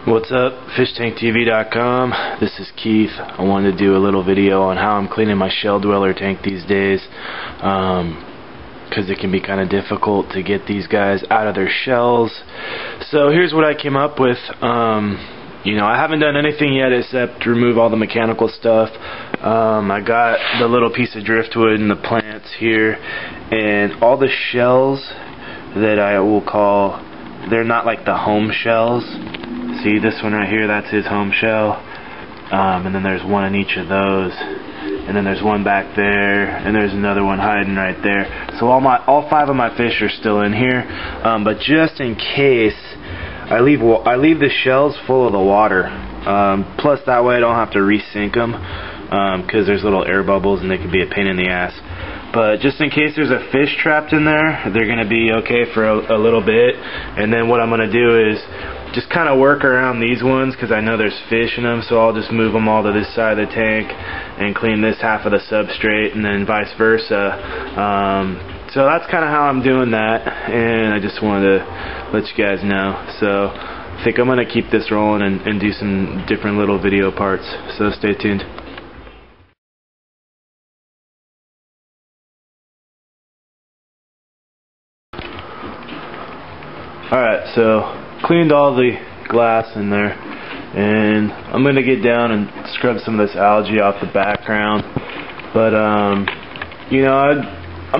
What's up, fishtanktv.com. This is Keith. I wanted to do a little video on how I'm cleaning my shell dweller tank these days, because it can be kind of difficult to get these guys out of their shells. So here's what I came up with. I haven't done anything yet except remove all the mechanical stuff. I got the little piece of driftwood and the plants here, and all the shells that I will call, they're not like the home shells. See this one right here, that's his home shell, and then there's one in each of those, and then there's one back there, and there's another one hiding right there. So all five of my fish are still in here, but just in case, I leave the shells full of the water, plus that way I don't have to resync them, because there's little air bubbles and they can be a pain in the ass. But just in case there's a fish trapped in there, they're going to be okay for a little bit. And then what I'm going to do is just kind of work around these ones, because I know there's fish in them, so I'll just move them all to this side of the tank and clean this half of the substrate, and then vice versa. So that's kind of how I'm doing that, and I just wanted to let you guys know. So I think I'm going to keep this rolling and do some different little video parts, so stay tuned. Alright, so cleaned all the glass in there, and I'm going to get down and scrub some of this algae off the background. But I'm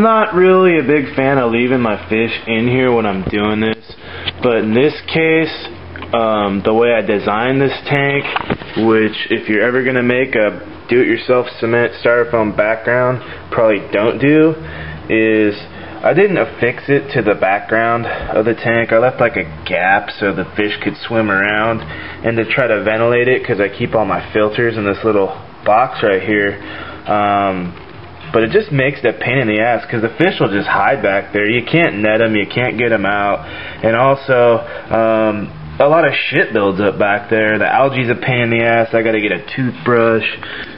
not really a big fan of leaving my fish in here when I'm doing this, but in this case, the way I designed this tank, which if you're ever going to make a do-it-yourself cement styrofoam background, probably don't do, is I didn't affix it to the background of the tank. I left like a gap so the fish could swim around, and to try to ventilate it, because I keep all my filters in this little box right here. But it just makes it a pain in the ass, because the fish will just hide back there. You can't net them, you can't get them out, and also a lot of shit builds up back there. The algae's a pain in the ass. I gotta get a toothbrush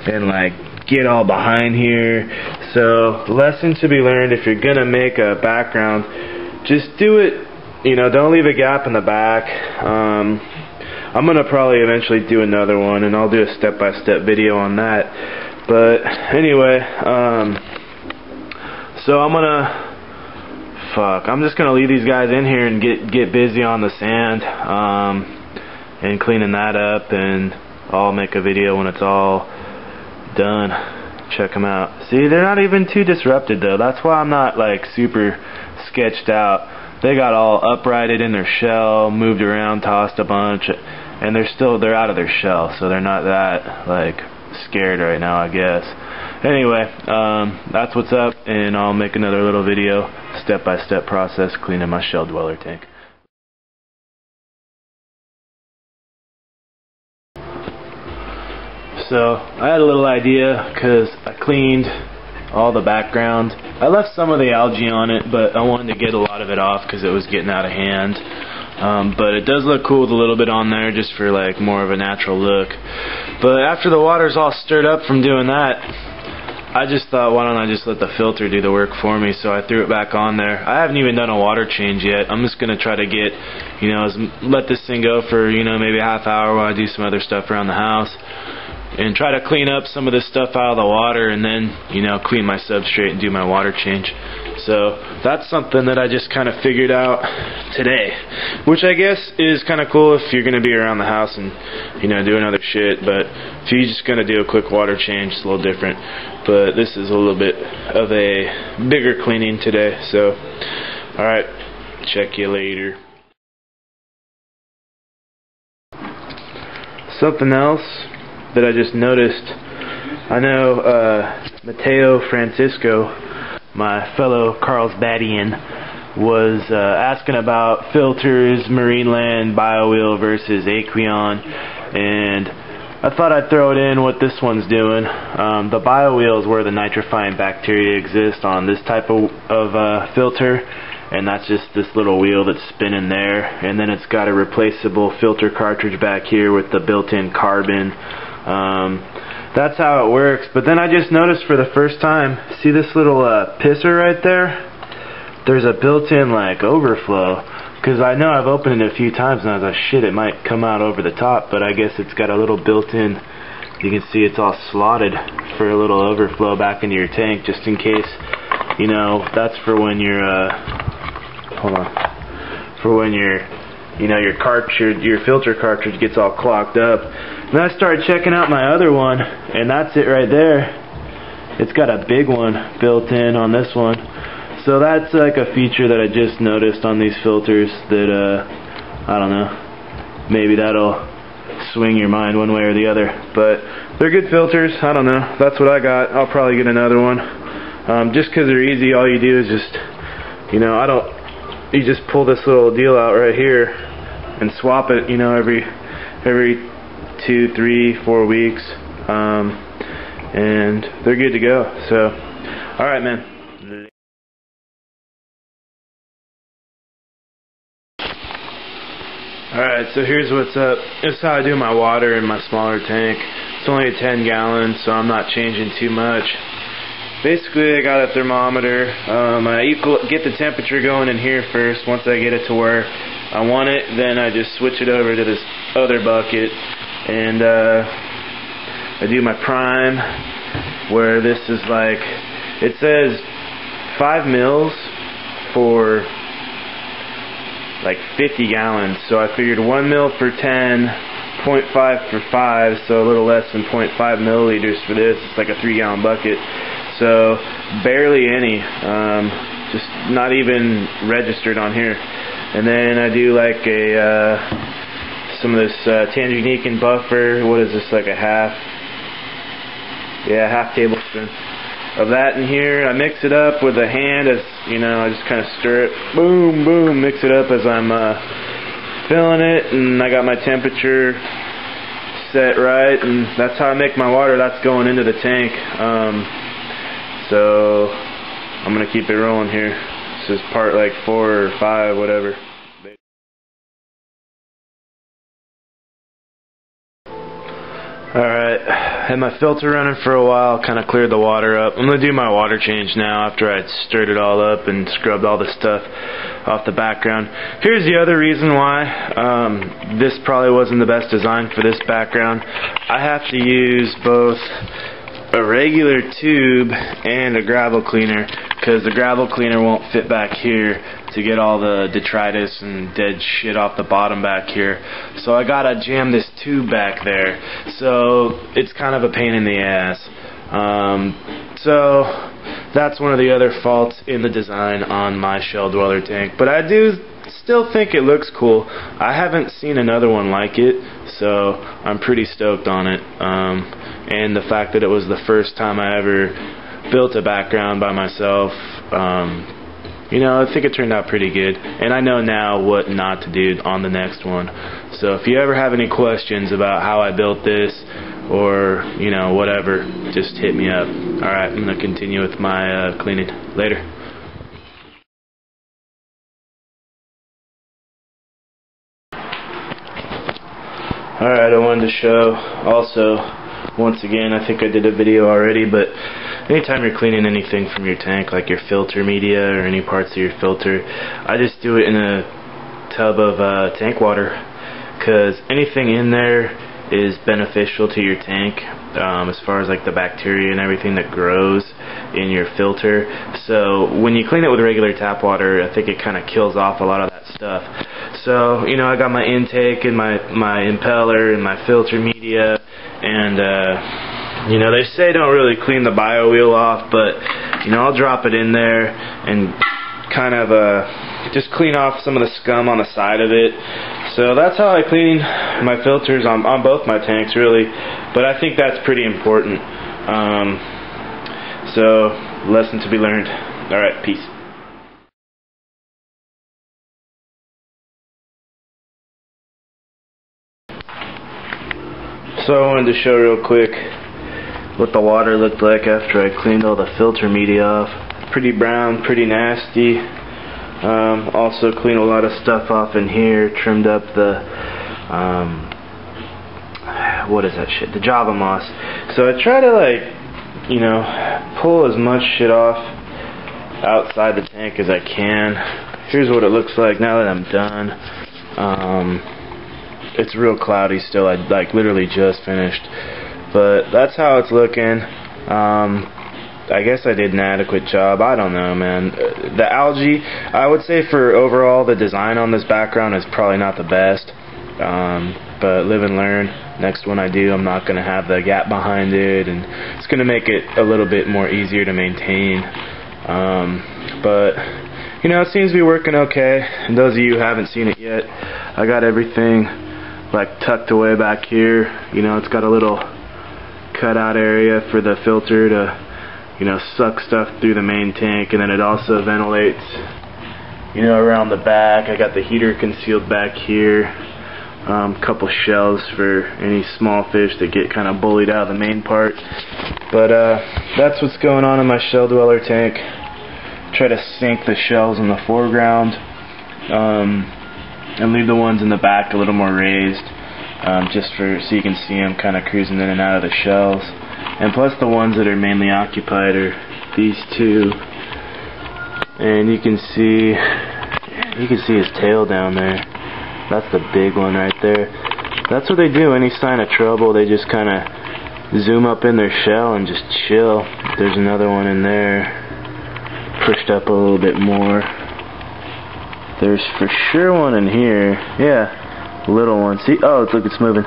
and like get all behind here. So lesson to be learned: if you're gonna make a background, just do it, don't leave a gap in the back. I'm gonna probably eventually do another one, and I'll do a step-by-step video on that. But anyway, so I'm just gonna leave these guys in here and get busy on the sand, and cleaning that up, and I'll make a video when it's all done. Check them out. See, they're not even too disrupted though. That's why I'm not like super sketched out. They got all uprighted in their shell, moved around, tossed a bunch, and they're out of their shell, so they're not that like scared right now, I guess. Anyway, that's what's up, and I'll make another little video, step-by-step process cleaning my shell dweller tank. So I had a little idea, because I cleaned all the background. I left some of the algae on it, but I wanted to get a lot of it off because it was getting out of hand. But it does look cool with a little bit on there, just for like more of a natural look. But after the water's all stirred up from doing that, I just thought, why don't I just let the filter do the work for me? So I threw it back on there. I haven't even done a water change yet. I'm just going to try to get, let this thing go for, maybe a half hour while I do some other stuff around the house, and try to clean up some of this stuff out of the water, and then, clean my substrate and do my water change. So that's something that I just kind of figured out today, which I guess is kind of cool if you're going to be around the house and, doing other shit. But if you're just going to do a quick water change, it's a little different. But this is a little bit of a bigger cleaning today. So, alright, check you later. Something else that I just noticed, I know Mateo Francisco, my fellow Carlsbadian, was asking about filters, Marineland, BioWheel versus Aqueon, and I thought I'd throw it in what this one's doing. The BioWheel is where the nitrifying bacteria exist on this type of filter, and that's just this little wheel that's spinning there, and then it's got a replaceable filter cartridge back here with the built-in carbon. That's how it works. But then I just noticed for the first time, see this little pisser right there? There's a built-in like overflow. because I know I've opened it a few times and I was like, shit, it might come out over the top, but I guess it's got a little built-in, you can see it's all slotted for a little overflow back into your tank, just in case, you know, that's for when you're, for when your, you know, your cartridge, your filter cartridge gets all clogged up. And I started checking out my other one, and that's it right there. It's got a big one built in on this one. So that's like a feature that I just noticed on these filters that, I don't know, maybe that'll swing your mind one way or the other. But they're good filters, I don't know, that's what I got. I'll probably get another one. Just because they're easy, all you do is just, you know, you just pull this little deal out right here and swap it, you know, every 2, 3, 4 weeks, and they're good to go. So, alright, man. Alright, so here's what's up. This is how I do my water in my smaller tank. It's only a 10 gallon, so I'm not changing too much. Basically, I got a thermometer. I get the temperature going in here first. Once I get it to where I want it, then I just switch it over to this other bucket, and I do my prime, where this is like, it says 5 mils for like 50 gallons, so I figured 1 mil for 10, 0.5 for 5, so a little less than 0.5 milliliters for this. It's like a 3-gallon bucket, so barely any, just not even registered on here. And then I do like some of this Tangerine buffer. What is this, like a half tablespoon of that in here. I mix it up with a hand, as you know, I just kind of stir it, boom, boom, mix it up as I'm filling it, and I got my temperature set right, and that's how I make my water. That's going into the tank. So I'm gonna keep it rolling here. This is part like 4 or 5, whatever. Alright, had my filter running for a while, kind of cleared the water up. I'm going to do my water change now after I stirred it all up and scrubbed all the stuff off the background. Here's the other reason why this probably wasn't the best design for this background. I have to use both a regular tube and a gravel cleaner, because the gravel cleaner won't fit back here to get all the detritus and dead shit off the bottom back here. So I gotta jam this tube back there. So it's kind of a pain in the ass. So that's one of the other faults in the design on my shell dweller tank. But I do still think it looks cool. I haven't seen another one like it, so I'm pretty stoked on it. And the fact that it was the first time I ever built a background by myself, you know, I think it turned out pretty good, and I know now what not to do on the next one. So if you ever have any questions about how I built this, or, you know, whatever, just hit me up. Alright, I'm going to continue with my cleaning. Later. Alright, I wanted to show also, once again, I think I did a video already, but anytime you're cleaning anything from your tank, like your filter media or any parts of your filter, I just do it in a tub of tank water, because anything in there is beneficial to your tank, as far as like the bacteria and everything that grows in your filter. So when you clean it with regular tap water, I think it kind of kills off a lot of that stuff. So, you know, I got my intake and my impeller and my filter media, and you know, they say don't really clean the bio wheel off, but you know, I'll drop it in there and kind of just clean off some of the scum on the side of it. So that's how I clean my filters on both my tanks, really. But I think that's pretty important. So, lesson to be learned. Alright, peace. So I wanted to show real quick what the water looked like after I cleaned all the filter media off. Pretty brown, pretty nasty. Also cleaned a lot of stuff off in here, trimmed up the what is that shit? The Java moss. So I try to, like, you know, pull as much shit off outside the tank as I can. Here's what it looks like now that I'm done. It's real cloudy still. I literally just finished, but that's how it's looking. I guess I did an adequate job. I don't know, man. The algae, I would say for overall the design on this background is probably not the best, but live and learn. Next one I do, I'm not going to have the gap behind it, and it's going to make it a little bit more easier to maintain. But you know, it seems to be working okay. And those of you who haven't seen it yet, I got everything tucked away back here. You know, it's got a little cutout area for the filter to, you know, suck stuff through the main tank, and then it also ventilates, you know, around the back. I got the heater concealed back here. Couple shells for any small fish that get kind of bullied out of the main part. But that's what's going on in my shell dweller tank. Try to sink the shells in the foreground, and leave the ones in the back a little more raised, just so you can see them kind of cruising in and out of the shells. And plus the ones that are mainly occupied are these two, and you can see his tail down there. That's the big one right there. That's what they do. Any sign of trouble, they just kind of zoom up in their shell and just chill. There's another one in there, pushed up a little bit more. There's for sure one in here. Yeah, little one. See? Oh, look, it's moving.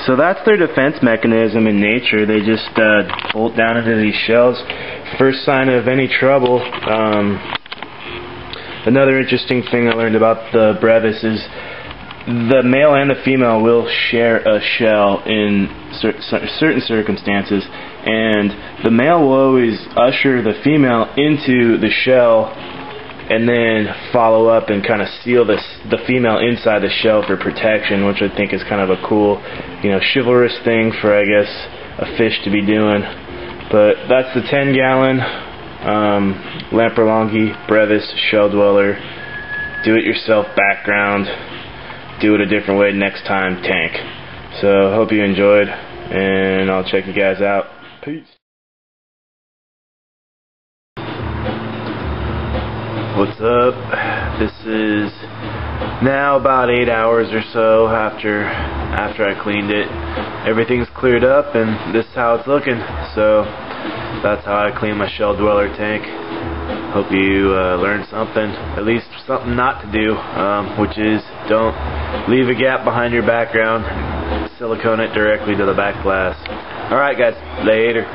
So that's their defense mechanism in nature. They just bolt down into these shells. First sign of any trouble. Another interesting thing I learned about the brevis is the male and the female will share a shell in certain circumstances, and the male will always usher the female into the shell and then follow up and kind of seal the female inside the shell for protection, which I think is kind of a cool, you know, chivalrous thing for, I guess, a fish to be doing. But that's the 10-gallon Lamprolongi brevis shell dweller do-it-yourself background, do it a different way next time tank. So hope you enjoyed, and I'll check you guys out. Peace. What's up? This is now about 8 hours or so after I cleaned it. Everything's cleared up, and this is how it's looking. So that's how I clean my shell dweller tank. Hope you learned something, at least something not to do, which is don't leave a gap behind your background. Silicone it directly to the back glass. Alright guys, later.